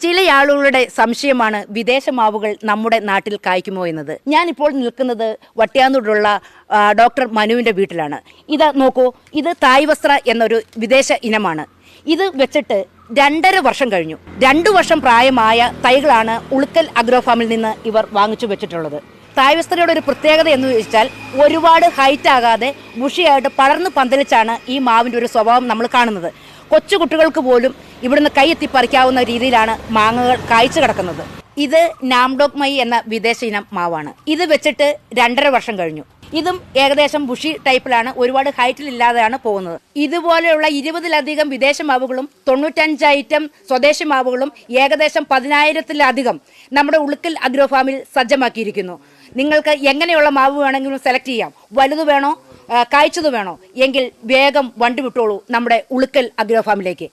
ചില ആളുകളുടെ സംശയമാണ് വിദേശ മാവുകൾ നമ്മുടെ നാട്ടിൽ കായ്ക്കുമോ എന്നത്. ഞാനിപ്പോൾ നിൽക്കുന്നത് വട്ടിയാന്തോടുള്ള ഡോക്ടർ മനുവിൻ്റെ വീട്ടിലാണ്. ഇത് നോക്കൂ, ഇത് തായ് വസ്ത്ര എന്നൊരു വിദേശ ഇനമാണ്. ഇത് വെച്ചിട്ട് 2.5 വർഷം കഴിഞ്ഞു. 2 വർഷം പ്രായമായ തൈകളാണ് ഉളുക്കൽ അഗ്രോ ഫാമിൽ നിന്ന് ഇവർ വാങ്ങിച്ചു വെച്ചിട്ടുള്ളത്. തായ് വസ്ത്രയുടെ ഒരു പ്രത്യേകത എന്ന് വെച്ചാൽ ഒരുപാട് ഹൈറ്റ് ആകാതെ ബുഷിയായിട്ട് പടർന്നു പന്തലിച്ചാണ് ഈ മാവിൻ്റെ ഒരു സ്വഭാവം നമ്മൾ കാണുന്നത്. കൊച്ചുകുട്ടികൾക്ക് പോലും ഇവിടുന്ന് കൈയെത്തി പറിക്കാവുന്ന രീതിയിലാണ് മാങ്ങകൾ കായ്ച്ചു കിടക്കുന്നത്. ഇത് നാംഡോക് മൈ എന്ന വിദേശ ഇനം മാവാണ്. ഇത് വെച്ചിട്ട് 2.5 വർഷം കഴിഞ്ഞു. ഇതും ഏകദേശം ബുഷി ടൈപ്പിലാണ്, ഒരുപാട് ഹൈറ്റിലില്ലാതെയാണ് പോകുന്നത്. ഇതുപോലെയുള്ള 20-ലധികം വിദേശ മാവുകളും 95 ഐറ്റം സ്വദേശി മാവുകളും ഏകദേശം 10,000-ത്തിലധികം നമ്മുടെ ഉളുക്കൽ അഗ്രോ ഫാമിൽ സജ്ജമാക്കിയിരിക്കുന്നു. നിങ്ങൾക്ക് എങ്ങനെയുള്ള മാവ് വേണമെങ്കിലും സെലക്ട് ചെയ്യാം. വലുത് വേണോ കായ്ച്ചത് വേണോ എങ്കിൽ വേഗം വണ്ടി വിട്ടോളൂ നമ്മുടെ ഉളുക്കൽ അഗ്രോ ഫാമിലേക്ക്.